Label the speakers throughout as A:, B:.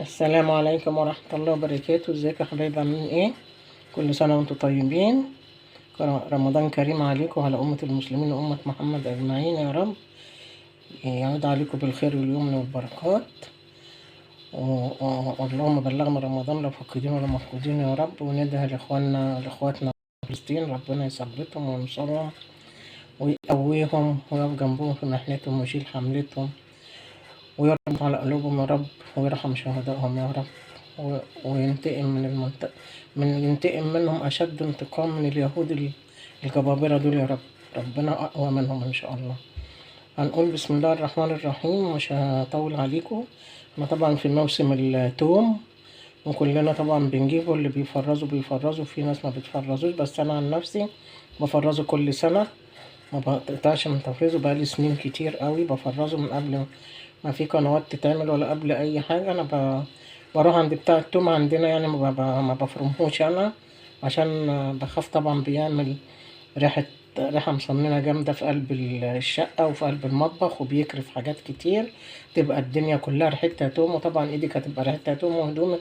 A: السلام عليكم ورحمة الله وبركاته. ازيكم يا حبايبي، عاملين ايه؟ كل سنة وانتم طيبين. رمضان كريم عليكم وعلى أمة المسلمين وأمة محمد أجمعين يا رب. يعود عليكم بالخير واليمن والبركات. اللهم بلغنا رمضان، لا فاقدين ولا مفقودين يا رب. وندعي لإخواتنا في فلسطين، ربنا يثبتهم وينصرهم ويقويهم ويقف جنبهم في محنتهم ويشيل حملتهم ويربط على قلوبهم يا رب، ويرحم شهدائهم يا رب. وينتقم ينتقم منهم أشد انتقام من اليهود الجبابرة دول يا رب. ربنا أقوى منهم إن شاء الله. هنقول بسم الله الرحمن الرحيم، مش هطول عليكم. احنا طبعا في موسم التوم، وكلنا طبعا بنجيبه. اللي بيفرزوا، في ناس ما بتفرزوش، بس أنا عن نفسي بفرزه كل سنة. ما بقطعش من تفريزه، بقالي سنين كتير قوي بفرزه من قبل ما في قنوات تتعمل ولا قبل اي حاجه. انا بروح عند بتاع التوم عندنا، يعني ما بفرمهوش انا، عشان بخاف طبعا بيعمل ريحه ريحه مسمنه جامده في قلب الشقه وفي قلب المطبخ، وبيكرف حاجات كتير، تبقى الدنيا كلها ريحتها توم. وطبعا ايدك هتبقى ريحتها توم، وهدومك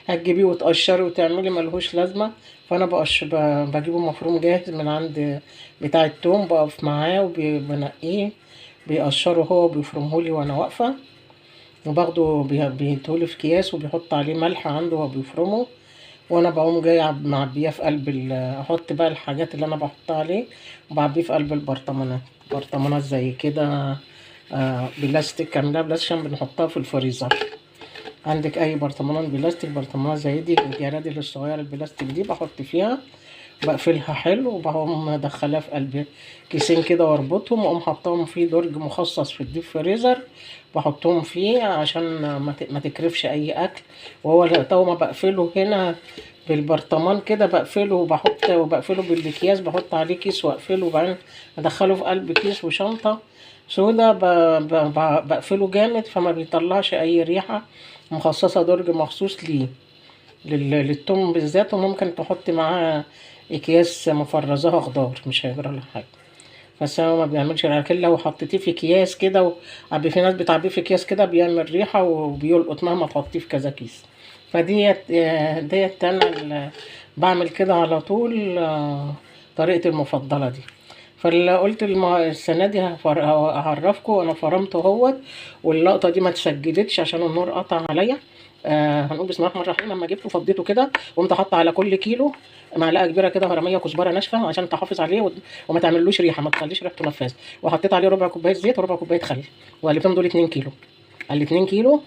A: هتجيبيه وتقشري وتعملي ملهوش لازمه. فانا بجيبه مفروم جاهز من عند بتاع التوم، بقف معاه وبنقيه، بيقشره هو بيفرمهولي وانا واقفه، وباخده بيديهولي في اكياس، وبيحط عليه ملح عنده وبيفرمه. وانا بقوم جاي معبيه في قلب احط بقى الحاجات اللي انا بحطها عليه، وبعبيه في قلب برطمانات زي كده. بلاستيك كامله، بلاستيك، عشان بنحطها في الفريزر. عندك اي برطمانات بلاستيك، برطمانات زي دي الجرادل الصغيره البلاستيك دي، بحط فيها، بقفلها حلو، وبقوم مدخلها في قلب كيسين كده واربطهم، واقوم حطاهم في درج مخصص في الديب فريزر، بحطهم فيه عشان ما تكرفش اي اكل. وهو تو ما بقفله هنا بالبرطمان كده، بقفله وبقفله بالاكياس، بحط عليه كيس واقفله، وبعدين ادخله في قلب كيس وشنطة سودا، بقفله جامد فما بيطلعش اي ريحة. مخصصة درج مخصوص ليه، للتوم بالذات. وممكن تحط معاه اكياس مفرزاها خضار، مش هيجرى له حاجه. بس هو ما بيعملش، لكن لو حطيتيه في اكياس كده في ناس بتعبيه في اكياس كده، بيعمل ريحه وبيلقط مهما تحطيه في كذا كيس. ديت انا بعمل كده على طول. طريقتي المفضله دي. فقلت السنه دي هعرفكم انا فرمته اهوت، واللقطه دي ما تسجلتش عشان النور قطع عليا. هنقول بسم الله الرحمن الرحيم. لما جبته فضيته كده، قمت حاطه على كل كيلو معلقه كبيره كده هرميه كزبره ناشفه، عشان تحافظ عليه وما تعملوش ريحه، ما تخليش ريحته نفاذه. وحطيت عليه ربع كوبايه زيت وربع كوبايه خل، وقلبتهم دول 2 كيلو. على 2 كيلو،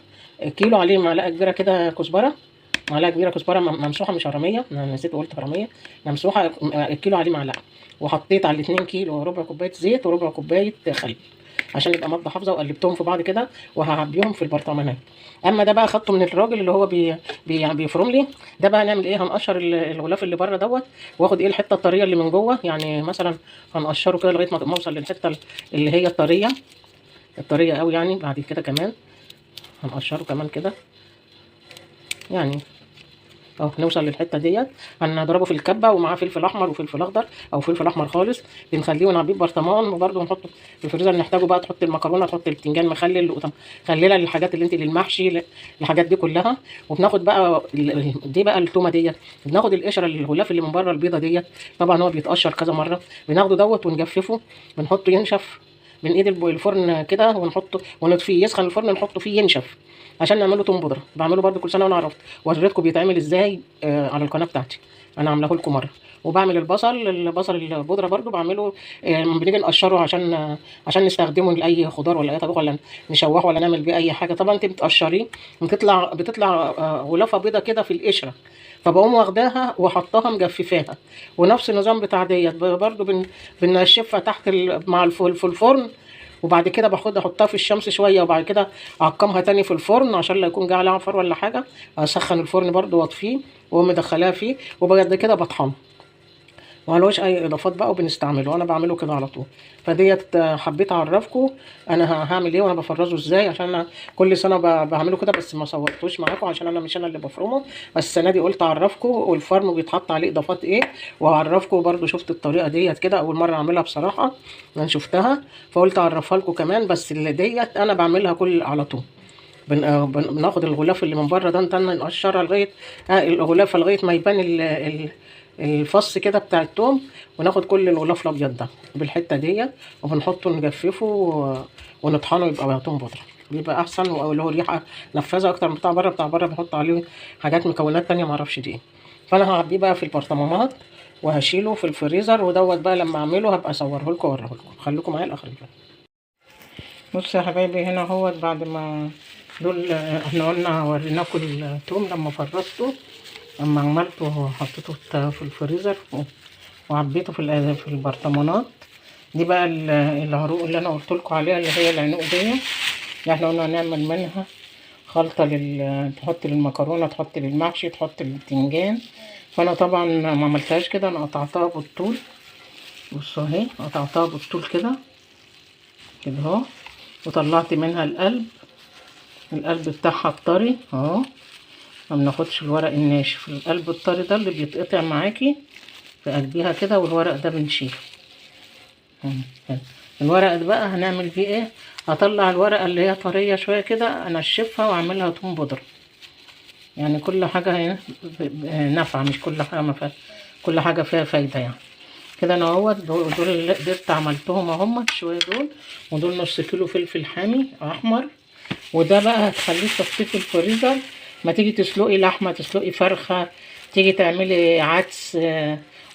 A: كيلو عليه معلقه كبيره كده كزبره، معلقه كبيره كزبره ممسوحه، مش هرميه، انا نسيت وقلت هرميه، ممسوحه. الكيلو عليه معلقه. وحطيت على 2 كيلو ربع كوبايه زيت وربع كوبايه خل، عشان يبقى ماده حافظه، وقلبتهم في بعض كده، وهعبيهم في البرطمانات. اما ده بقى خدته من الراجل اللي هو يعني بيفرم لي. ده بقى هنعمل ايه؟ هنقشر الغلاف اللي بره دوت، واخد ايه الحته الطريه اللي من جوه، يعني مثلا هنقشره كده لغايه ما اوصل للحته اللي هي الطريه قوي. يعني بعد كده كمان هنقشره كمان كده، يعني اهو نوصل للحته ديت. هنضربه في الكبه، ومعاه فلفل احمر وفلفل اخضر، او فلفل احمر خالص، بنخليه ونعبيه برطمان، وبرده نحطه في الفريزر. نحتاجه بقى، تحط المكرونه، تحط البتنجان مخلل، مخلله للحاجات اللي انت للمحشي، الحاجات دي كلها. وبناخد بقى دي بقى التومه ديت، بناخد القشره الغلاف اللي من بره البيضه ديت، طبعا هو بيتقشر كذا مره، بناخده دوت ونجففه، بنحطه ينشف من ايد الفرن كده، ونحطه ونطفيه يسخن الفرن، نحطه فيه ينشف عشان نعمله توم بودره. بعمله برده كل سنه وانا عرفت، وريتكم بيتعمل ازاي على القناه بتاعتي، انا عاملاه لكم مره. وبعمل البصل البودره برده بعمله. لما بنيجي نقشره عشان نستخدمه لاي خضار ولا اي طبخ، ولا نشوحه، ولا نعمل بيه اي حاجه. طبعا انت بتقشريه، بتطلع غلافه بيضه كده في القشره، فبقوم واخداها وحطها مجففاها. ونفس النظام بتاع ديت برده بنشفها تحت مع في الفرن. وبعد كده باخدها احطها في الشمس شويه، وبعد كده اعقمها تاني في الفرن عشان لا يكون جه عليها عفار ولا حاجه. اسخن الفرن برده واطفيه، واقوم مدخلاها فيه، وبعد كده بطحنه، وملوش اي اضافات بقى، وبنستعمله. انا بعمله كده على طول. فديت حبيت اعرفكم انا هعمل ايه وانا بفرزه ازاي، عشان انا كل سنه بعمله كده، بس ما صورتوش معاكم عشان انا مش انا اللي بفرمه. بس السنه دي قلت اعرفكم، والفرم بيتحط عليه اضافات ايه، وهعرفكم برده. شفت الطريقه ديت كده اول مره اعملها بصراحه، انا شفتها، فقلت اعرفها لكم كمان. بس اللي ديت انا بعملها كل على طول، بناخد الغلاف اللي من بره ده، نقشرها لغايه الغلاف لغايه ما يبان الفص كده بتاع التوم، وناخد كل الغلاف الابيض ده بالحته ديت، وبنحطه نجففه ونطحنه يبقى توم بودره، بيبقى احسن واللي هو ريحه نفاذه اكتر من بتاع بره. بتاع بره بنحط عليه حاجات مكونات تانية معرفش دي ايه. فانا هعبيه بقى في البرطمانات وهشيله في الفريزر، ودوت بقى لما اعمله هبقى اصوره لكم واوريه لكم. خليكم معايا لاخر الفيديو. بصوا يا حبايبي، هنا اهوت بعد ما دول احنا قلنا وريناكم التوم لما فرطته، لما عملته حطيته في الفريزر وعبيته في البرطمانات. دي بقى العروق اللي انا قلت لكم عليها، اللي هي العنق دي اللي احنا قلنا هنعمل منها خلطه تحط للمكرونه، تحط للمحشي، تحط للبتنجان. فانا طبعا ما عملتهاش كده، انا قطعتها بالطول. بصوا اهي قطعتها بالطول كده كده اهو، وطلعت منها القلب بتاعها الطري اهو. ما بناخدش الورق الناشف، القلب الطري ده اللي بيتقطع معاكي في قلبيها كده، والورق ده بنشيله. الورق ده بقى هنعمل فيه ايه؟ هطلع الورقه اللي هي طريه شويه كده، انشفها واعملها توم بودره. يعني كل حاجه نافعه، مش كل حاجه ما فيها، كل حاجه فيها فايده يعني. كده انا اهوت دول اللي قدرت عملتهم اهم شويه دول. ودول نص كيلو فلفل حامي احمر. وده بقى هتخليه تحطيه في الفريزر، ما تيجي تسلقي لحمه، تسلقي فرخه، تيجي تعملي عدس،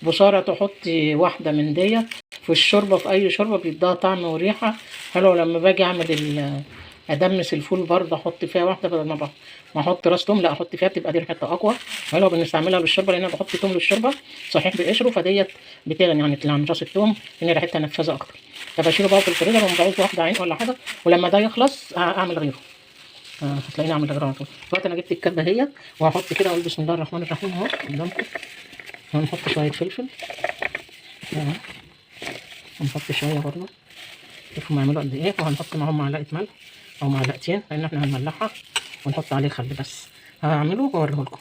A: بصارة، تحطي واحده من ديت في الشوربه، في اي شوربه بيديها طعم وريحه حلو. لما باجي اعمل ادمس الفول برضه احط فيها واحده، بدل ما احط راس توم، لا احط فيها بتبقى دي ريحتها اقوى. حلو بنستعملها للشوربه، لان انا بحط توم للشوربه صحيح بقشره، فديت بتغني عن راس التوم، لان ريحتها نفاذه اكتر. فبشيله بقى في الفريزر ومبعوز واحده عين ولا حاجه، ولما ده يخلص اعمل غيره. هتلاقيني اعمل غيره على طول. دلوقتي انا جبت الكبه اهي، وهحط كده، اقول بسم الله الرحمن الرحيم اهو قدامكم. هنحط شويه فلفل اهو، ونحط شويه برضه، شوفوا هيعملوا قد ايه. وهنحط معاهم معلقه ملح او معلقتين، لان احنا هنملحها، ونحط عليه خل بس. هعمله واوريه لكم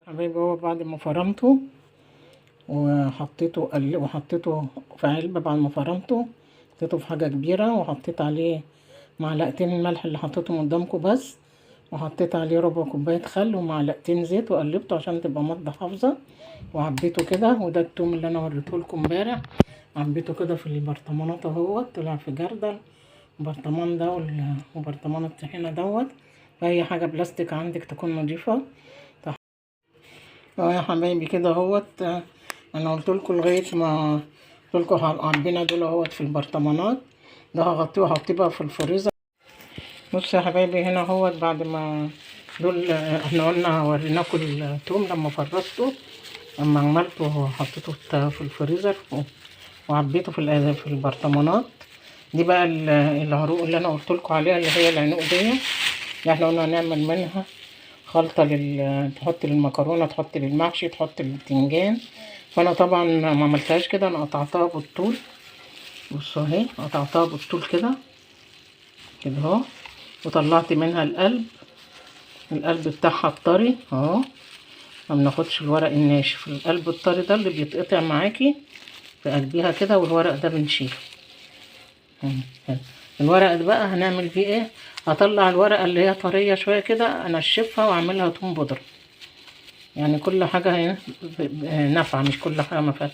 A: حبايبي. هو بعد ما فرمته وحطيته في علبه، بعد ما فرمته حطيته في حاجه كبيره، وحطيت عليه معلقتين الملح اللي حطيتهم قدامكم بس، وحطيت عليه ربع كوبايه خل ومعلقتين زيت، وقلبته عشان تبقى مادة حافظه. وعبيته كده. وده التوم اللي انا وريته لكم امبارح، عبيته كده في البرطمانات اهوت، طلع في جردل البرطمان ده وبرطمان الطحينه دوت. فاي حاجه بلاستيك عندك تكون نظيفه. اهو يا حبايبي كده اهوت. انا قلت لكم لغايه ما قلت لكم عبينا دول اهوت في البرطمانات. ده هغطيه وهحطيه بقى في الفريزر. بصوا يا حبايبي، هنا اهوت بعد ما دول احنا قلنا وريناكم التوم لما فرطته، لما عملته حطيته في الفريزر وعبيته في البرطمانات. دي بقى العروق اللي انا قلت لكم عليها، اللي هي العنق دي اللي احنا قلنا هنعمل منها خلطه تحط للمكرونه، تحط للمحشي، تحط للبتنجان. فانا طبعا ما عملتهاش كده، انا قطعتها بالطول. بصوا اهي قطعتها بالطول كده كده اهو، وطلعت منها القلب بتاعها الطري اهو. ما بناخدش الورق الناشف، القلب الطري ده اللي بيتقطع معاكي في قلبيها كده، والورق ده بنشيله. الورق ده بقى هنعمل فيه ايه؟ هطلع الورقه اللي هي طريه شويه كده، انشفها واعملها توم بودره. يعني كل حاجه نافعه، مش كل حاجه ما فيها،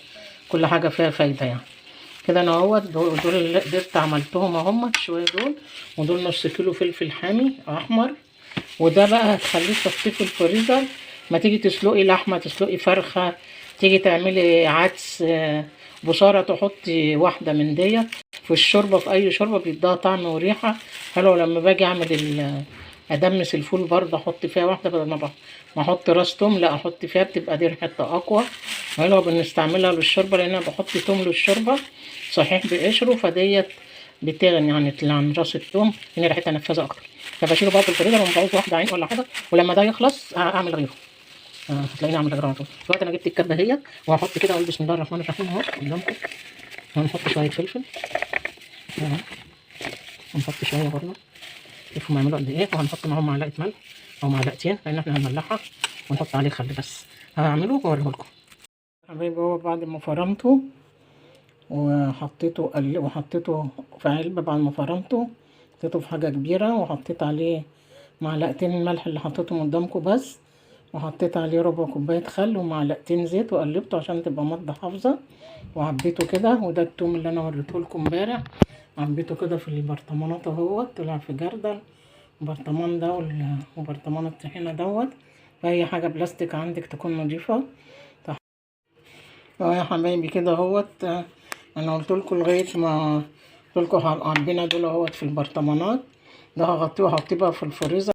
A: كل حاجه فيها فايده يعني. كده انا اهوت دول اللي قدرت عملتهم اهم شويه دول. ودول نص كيلو فلفل حامي احمر. وده بقى هتخليه تحطيه في الفريزر، ما تيجي تسلقي لحمه، تسلقي فرخه، تيجي تعملي عدس، بصارة، تحطي واحده من ديت في الشوربه، في اي شوربه بيديها طعم وريحه حلو. لما باجي ادمس الفول برضه احط فيها واحده، بدل ما احط راس توم، لا احط فيها بتبقى دي ريحتها اقوى. حلو بنستعملها للشوربه، لان انا بحط توم للشوربه صحيح بقشره، فديت بتغني عن راس التوم، لان ريحتها نفاذه اكتر. فبشيله بقى في الفريزر ومبعوز واحده عين ولا حاجه، ولما ده يخلص اعمل غيره. هتلاقيني اعمل غيره على طول. دلوقتي انا جبت الكبه اهي، وهحط كده، اقول بسم الله الرحمن الرحيم اهو قدامكم. هنحط شويه فلفل اهو، ونحط شويه برضه، شوفوا هيعملوا قد ايه. وهنحط معاهم معلقه ملح او معلقتين، لان احنا هنملحها، ونحط عليه خل بس. هعمله واوريه لكم حبايبي. هو بعد ما فرمته وحطيته في علبه، بعد ما فرمته حطيته في حاجه كبيره، وحطيت عليه معلقتين الملح اللي حطيتهم قدامكم بس، وحطيت عليه ربع كوبايه خل ومعلقتين زيت وقلبته عشان تبقى مادة حافظة، وعبيته كده. وده التوم اللي انا وريته لكم امبارح، عبيته كده في البرطمانات اهوت، طلع في جردل البرطمان ده وبرطمان الطحينه دوت. اي حاجه بلاستيك عندك تكون نظيفه. يا حبايبي كده اهوت، انا قلت لكم لغايه ما قلت لكم عبينا دول اهوت في البرطمانات. ده هغطيه وهحطيه بقى في الفريزر.